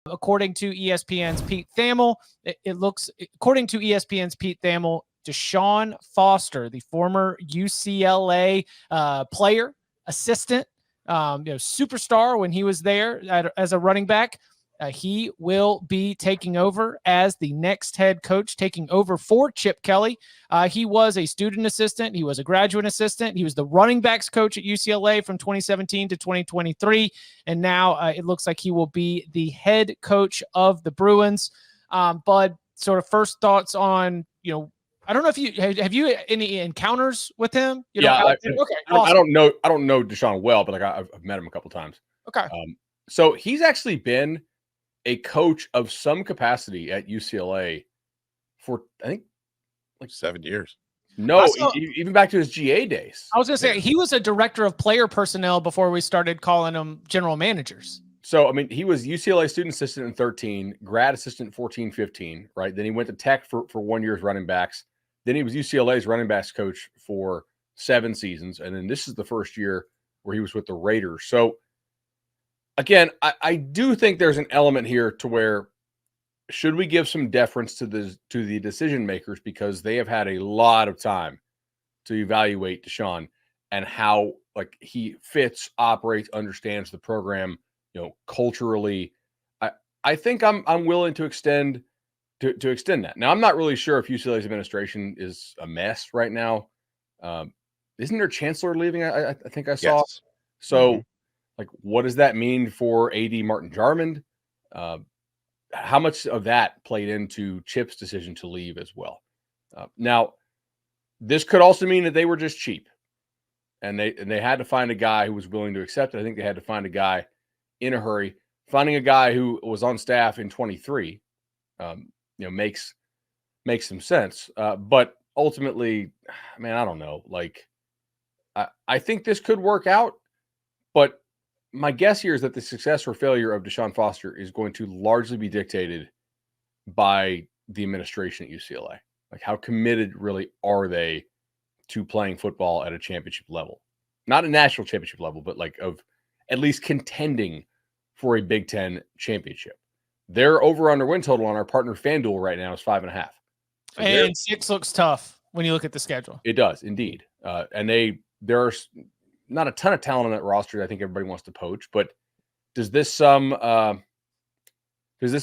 According to ESPN's Pete Thamel, it looks, according to ESPN's Pete Thamel, DeShaun Foster, the former UCLA player, assistant, superstar when he was there as a running back, he will be taking over as the next head coach, taking over for Chip Kelly. He was a student assistant. He was a graduate assistant. He was the running backs coach at UCLA from 2017 to 2023. And now it looks like he will be the head coach of the Bruins. Bud, sort of first thoughts on, I don't know if you have you any encounters with him. Okay, awesome. I don't know DeShaun well, but I've met him a couple times. Okay. So he's actually been a coach of some capacity at UCLA for, I think, like 7 years. No, even back to his GA days. I was going to say, he was a director of player personnel before we started calling them general managers. So, I mean, he was UCLA student assistant in 13, grad assistant 14, 15, right? Then he went to Tech for 1 year as running backs. Then he was UCLA's running backs coach for 7 seasons. And then this is the first year where he was with the Raiders. So, again, I do think there's an element here to where should we give some deference to the decision makers, because they have had a lot of time to evaluate DeShaun and how he fits, operates, understands the program, culturally. I think I'm willing to extend that. Now, I'm not really sure if UCLA's administration is a mess right now. Isn't their chancellor leaving? I think I saw. Yes. So. What does that mean for AD Martin Jarmond? How much of that played into Chip's decision to leave as well? Now, this could also mean that they were just cheap, and they had to find a guy who was willing to accept it. I think they had to find a guy in a hurry. Finding a guy who was on staff in 23, makes some sense. But ultimately, man, I don't know. I think this could work out, but my guess here is that the success or failure of DeShaun Foster is going to largely be dictated by the administration at UCLA. How committed really are they to playing football at a championship level? Not a national championship level, but of at least contending for a Big Ten championship. Their over-under win total on our partner FanDuel right now is 5.5. So and 6 looks tough when you look at the schedule. It does, indeed. And there are not a ton of talent on that roster I think everybody wants to poach, but does this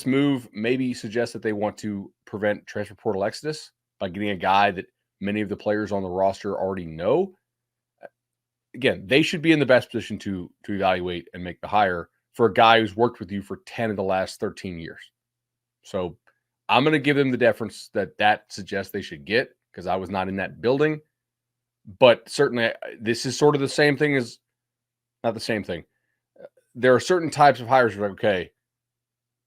move maybe suggest that they want to prevent transfer portal exodus by getting a guy that many of the players on the roster already know? Again, they should be in the best position to evaluate and make the hire for a guy who's worked with you for 10 of the last 13 years. So I'm going to give them the deference that suggests they should get, because I was not in that building. But certainly, this is sort of the same thing as not the same thing. There are certain types of hires where, okay,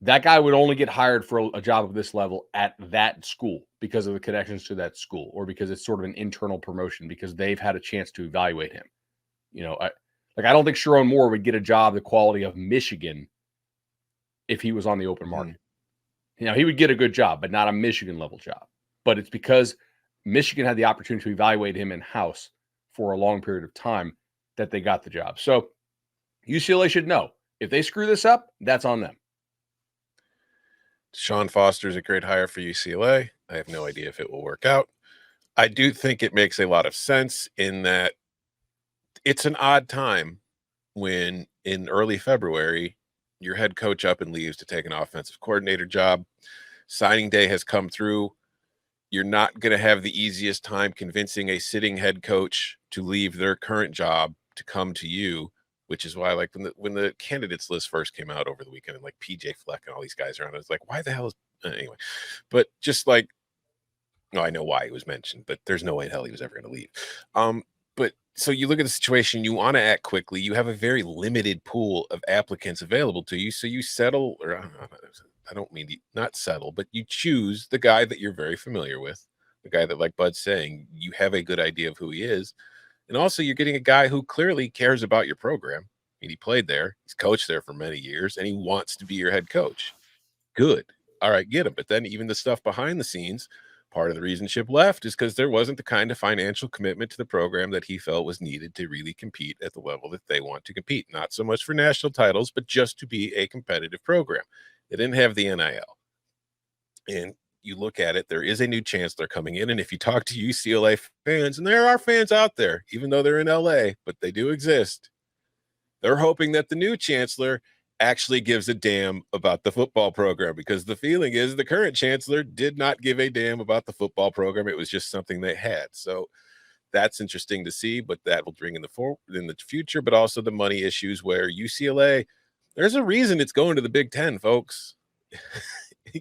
that guy would only get hired for a job of this level at that school because of the connections to that school, or because it's sort of an internal promotion because they've had a chance to evaluate him. I don't think Sharon Moore would get a job the quality of Michigan if he was on the open market. He would get a good job, but not a Michigan level job. But it's because Michigan had the opportunity to evaluate him in-house for a long period of time that they got the job. So UCLA should know if they screw this up, that's on them. DeShaun Foster is a great hire for UCLA. I have no idea if it will work out. I do think it makes a lot of sense in that it's an odd time when in early February, your head coach up and leaves to take an offensive coordinator job. Signing day has come through. You're not going to have the easiest time convincing a sitting head coach to leave their current job to come to you, which is why, when the candidates list first came out over the weekend, and PJ Fleck and all these guys around, I was like, why the hell is anyway? But just I know why he was mentioned, but there's no way in hell he was ever going to leave. But so you look at the situation, you want to act quickly. You have a very limited pool of applicants available to you, so you settle, or I don't mean not settle, but you choose the guy that you're very familiar with, the guy that, like Bud's saying, you have a good idea of who he is. And also you're getting a guy who clearly cares about your program. I mean, he played there, he's coached there for many years, and he wants to be your head coach. Good. All right, get him. But then even the stuff behind the scenes, part of the reason Chip left is because there wasn't the kind of financial commitment to the program that he felt was needed to really compete at the level that they want to compete. Not so much for national titles, but just to be a competitive program. They didn't have the NIL. And you look at it, there is a new chancellor coming in. And if you talk to UCLA fans, and there are fans out there, even though they're in LA, but they do exist, they're hoping that the new chancellor actually gives a damn about the football program, because the feeling is the current chancellor did not give a damn about the football program. It was just something they had. So that's interesting to see, but that will bring in the future, but also the money issues where UCLA, there's a reason it's going to the Big Ten, folks.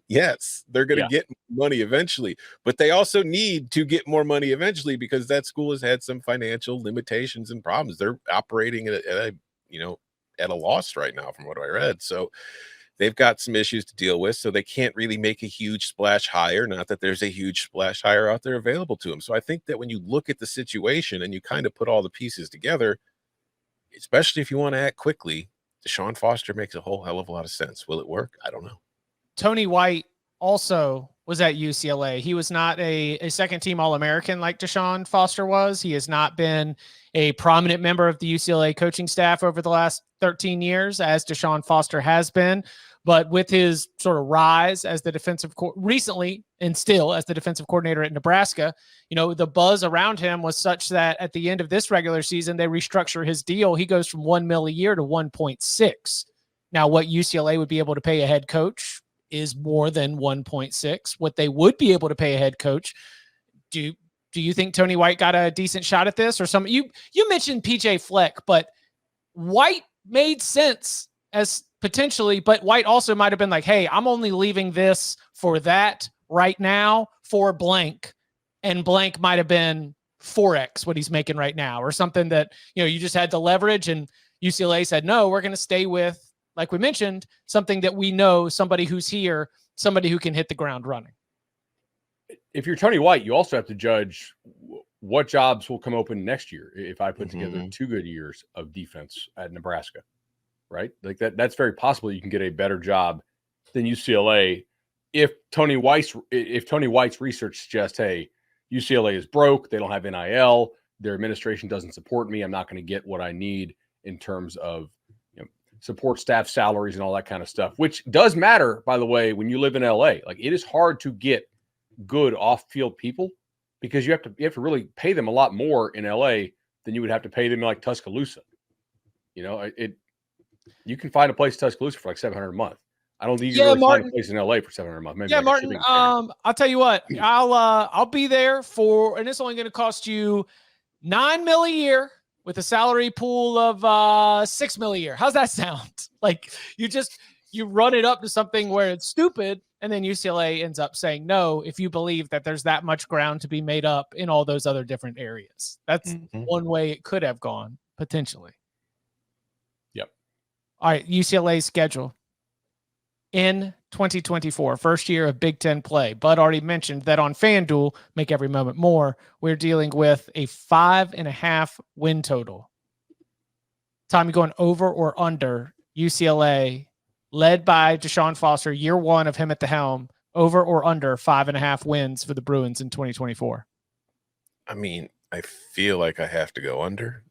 Yes, they're going to get money eventually, but they also need to get more money eventually because that school has had some financial limitations and problems. They're operating at a loss right now, from what I read. So they've got some issues to deal with. So they can't really make a huge splash hire. Not that there's a huge splash hire out there available to them. So I think that when you look at the situation and you kind of put all the pieces together, especially if you want to act quickly, DeShaun Foster makes a whole hell of a lot of sense. Will it work? I don't know. Tony White also was at UCLA. He was not a second-team All-American like DeShaun Foster was. He has not been a prominent member of the UCLA coaching staff over the last 13 years, as DeShaun Foster has been. But with his sort of rise as the recently and still as the defensive coordinator at Nebraska, the buzz around him was such that at the end of this regular season, they restructure his deal. He goes from $1 million a year to 1.6. Now, what UCLA would be able to pay a head coach is more than 1.6. What they would be able to pay a head coach. Do you think Tony White got a decent shot at this? Or some you mentioned PJ Fleck, but White made sense as potentially, but White also might have been like, hey, I'm only leaving this for that right now for blank, and blank might have been 4x what he's making right now, or something that, you just had to leverage, and UCLA said, no, we're going to stay with, like we mentioned, something that we know, somebody who's here, somebody who can hit the ground running. If you're Tony White, you also have to judge what jobs will come open next year if I put together 2 good years of defense at Nebraska, right? Like that's very possible you can get a better job than UCLA if Tony White's research suggests, hey, UCLA is broke, they don't have NIL, their administration doesn't support me, I'm not going to get what I need in terms of support staff salaries and all that kind of stuff, which does matter, by the way, when you live in LA. Like, it is hard to get good off-field people because you have to really pay them a lot more in LA than you would have to pay them in like Tuscaloosa. You can find a place in Tuscaloosa for like $700 a month. I don't think you can really find a place in LA for $700 a month. Maybe like Martin. I'll tell you what, I'll be there for, and it's only going to cost you $9 million a year, with a salary pool of $6 million a year. How's that sound? Like, you run it up to something where it's stupid, and then UCLA ends up saying no if you believe that there's that much ground to be made up in all those other different areas. That's one way it could have gone, potentially. Yep. All right, UCLA's schedule in 2024, first year of Big Ten play. Bud already mentioned that on FanDuel, make every moment more, we're dealing with a 5.5 win total. Tom, you going over or under UCLA, led by DeShaun Foster, year one of him at the helm, over or under 5.5 wins for the Bruins in 2024? I mean, I feel like I have to go under,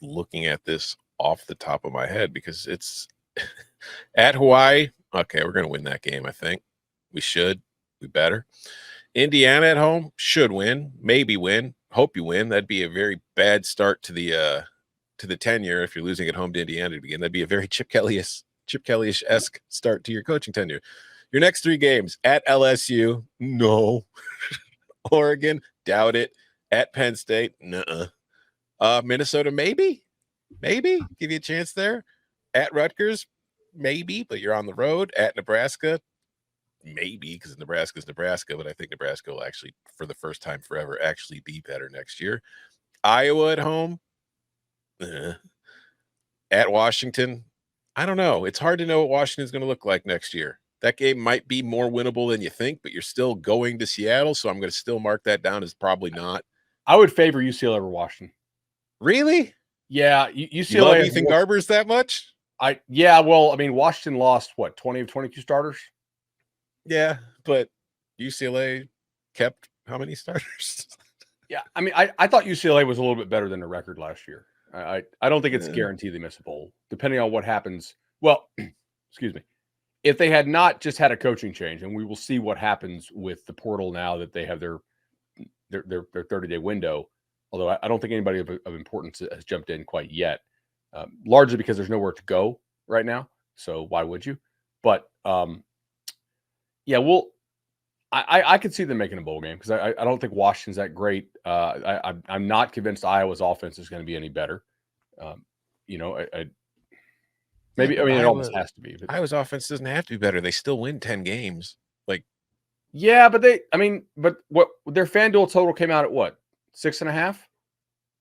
looking at this off the top of my head, because it's at Hawaii. Okay, we're going to win that game, I think. We should. We better. Indiana at home should win, maybe win. Hope you win. That'd be a very bad start to the tenure if you're losing at home to Indiana to begin. That'd be a very Chip Kelly-esque start to your coaching tenure. Your next 3 games: at LSU, no. Oregon, doubt it. At Penn State, nuh-uh. Minnesota, maybe. Give you a chance there. At Rutgers, maybe, but you're on the road. At Nebraska, maybe, because Nebraska's Nebraska, but I think Nebraska will actually, for the first time forever, actually be better next year. Iowa at home. At Washington, I don't know. It's hard to know what Washington's going to look like next year. That game might be more winnable than you think, but you're still going to Seattle, so I'm going to still mark that down as probably not. I would favor UCLA over Washington. Really? Yeah, UCLA. You love Ethan Garbers that much? Washington lost, 20 of 22 starters? Yeah, but UCLA kept how many starters? Yeah, I thought UCLA was a little bit better than the record last year. I don't think it's guaranteed they miss a bowl, depending on what happens. Well, excuse me. if they had not just had a coaching change, and we will see what happens with the portal now that they have their 30-day window. Although I don't think anybody of importance has jumped in quite yet, largely because there's nowhere to go right now. So why would you? But yeah, I could see them making a bowl game because I don't think Washington's that great. I'm not convinced Iowa's offense is going to be any better. Maybe Yeah, I mean it Iowa, almost has to be. But. Iowa's offense doesn't have to be better. They still win 10 games. Yeah, but what their FanDuel total came out at what 6.5?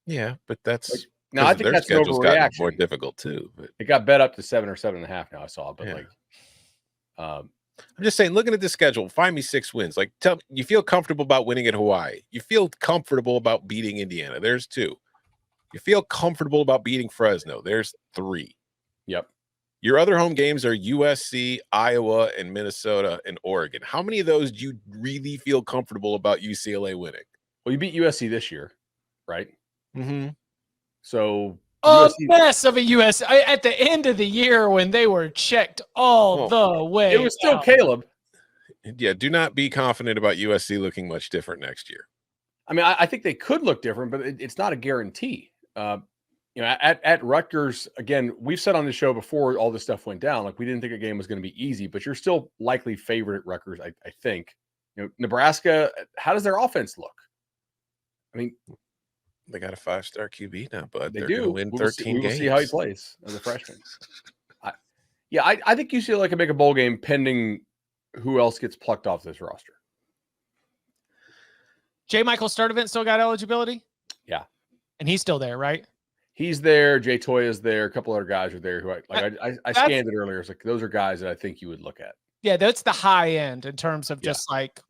Yeah, but that's now I think that's an overreaction. More difficult too. But it got bet up to 7 or 7.5. Now I saw, but I'm just saying, looking at the schedule, find me 6 wins. Tell me, you feel comfortable about winning at Hawaii. You feel comfortable about beating Indiana. There's 2. You feel comfortable about beating Fresno. There's 3. Yep. Your other home games are USC, Iowa, and Minnesota and Oregon. How many of those do you really feel comfortable about UCLA winning? Well, you beat USC this year, right? Mm-hmm. So a mess of a US at the end of the year when they were checked all the way. It was still Caleb. Yeah, do not be confident about USC looking much different next year. I mean, I think they could look different, but it's not a guarantee. At Rutgers, again, we've said on the show before all this stuff went down, we didn't think a game was going to be easy, but you're still likely favorite at Rutgers, I think. Nebraska, how does their offense look? I mean, they got a 5-star QB now, but they they're do. Going to win 13 games. We'll see how he plays as a freshman. I think UCLA can make a bowl game pending who else gets plucked off this roster. J. Michael Sturdivant still got eligibility? Yeah. And he's still there, right? He's there. Jay Toya's there. A couple other guys are there who I scanned it earlier. It's those are guys that I think you would look at. Yeah, that's the high end in terms of just what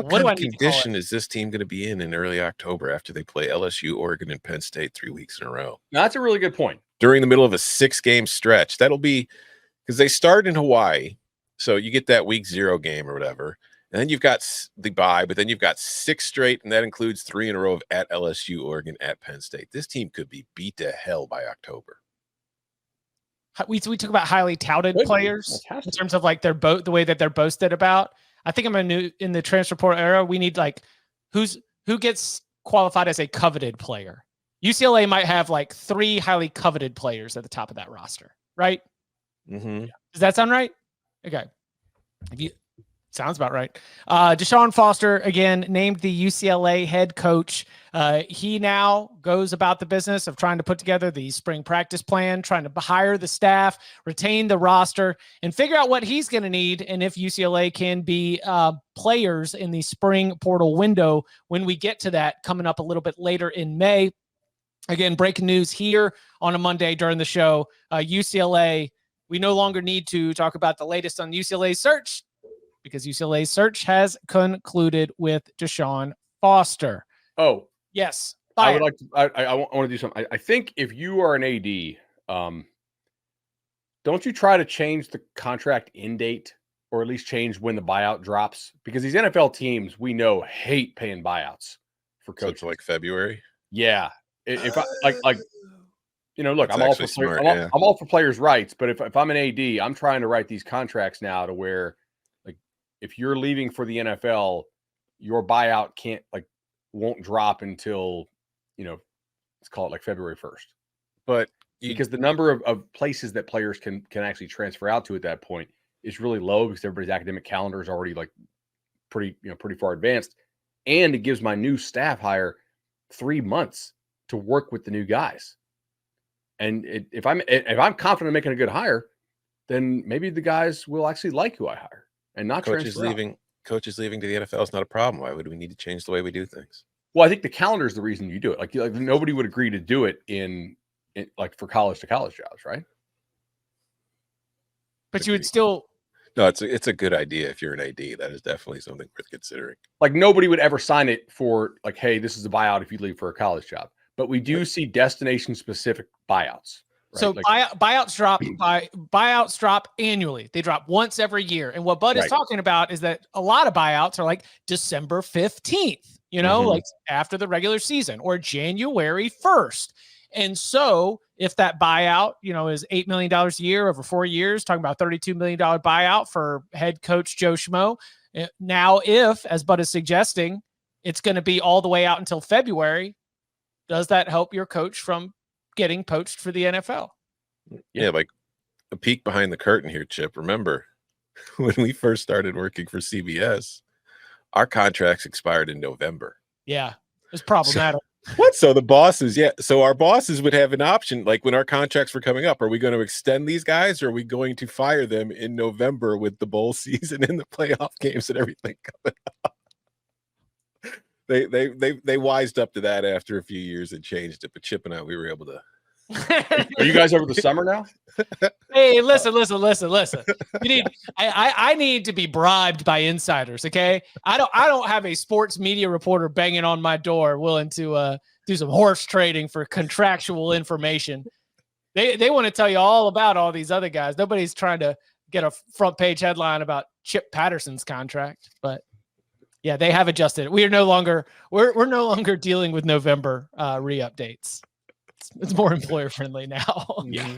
kind of condition is this team going to be in early October after they play LSU, Oregon, and Penn State 3 weeks in a row? Now, that's a really good point. During the middle of a 6-game stretch, that'll be because they start in Hawaii, so you get that week 0 game or whatever. And then you've got the bye, but then you've got 6 straight, and that includes 3 in a row of at LSU, Oregon, at Penn State. This team could be beat to hell by October. We talk about highly touted players in terms of the way that they're boasted about. I think in the transfer portal era, we need who gets qualified as a coveted player. UCLA might have 3 highly coveted players at the top of that roster, right? Mm-hmm. Does that sound right? Okay. Sounds about right. DeShaun Foster, again, named the UCLA head coach. He now goes about the business of trying to put together the spring practice plan, trying to hire the staff, retain the roster, and figure out what he's going to need and if UCLA can be players in the spring portal window when we get to that coming up a little bit later in May. Again, breaking news here on a Monday during the show. UCLA, we no longer need to talk about the latest on UCLA's search, because UCLA's search has concluded with DeShaun Foster. Oh, yes. I would like to. I want to do something. I think if you are an AD, don't you try to change the contract end date, or at least change when the buyout drops? Because these NFL teams, we know, hate paying buyouts for coaches. So February. Yeah, if I look, That's I'm all for players' rights, but if I'm an AD, I'm trying to write these contracts now to where, if you're leaving for the NFL, your buyout won't drop until, let's call it February 1st. But because the number of places that players can actually transfer out to at that point is really low because everybody's academic calendar is already pretty far advanced. And it gives my new staff hire 3 months to work with the new guys. And if I'm confident in making a good hire, then maybe the guys will actually like who I hire. And not coaches leaving to the NFL is not a problem. Why would we need to change the way we do things? Well, I think the calendar is the reason you do it. Nobody would agree to do it in for college to college jobs, right? But you would still. No, it's a good idea if you're an AD. That is definitely something worth considering. Nobody would ever sign it for hey, this is a buyout if you leave for a college job. But we do see destination specific buyouts. Right? So buyouts drop annually. They drop once every year. And what Bud is talking about is that a lot of buyouts are December 15th, after the regular season, or January 1st. And so if that buyout, is $8 million a year over 4 years, talking about $32 million buyout for head coach Joe Schmo. Now, if, as Bud is suggesting, it's going to be all the way out until February, does that help your coach from getting poached for the NFL? Yeah, like a peek behind the curtain here, Chip. Remember, when we first started working for CBS, our contracts expired in November. Yeah, it's problematic. What? So the bosses, so our bosses would have an option, like when our contracts were coming up, are we going to extend these guys or are we going to fire them in November with the bowl season and the playoff games and everything coming up? They wised up to that after a few years and changed it, but Chip and I, we were able to. Are you guys over the summer now? Hey, listen. You need I need to be bribed by insiders, okay? I don't have a sports media reporter banging on my door willing to do some horse trading for contractual information. They want to tell you all about all these other guys. Nobody's trying to get a front page headline about Chip Patterson's contract, but yeah, they have adjusted it. We're no longer dealing with November re-updates. It's more employer friendly now. Yeah.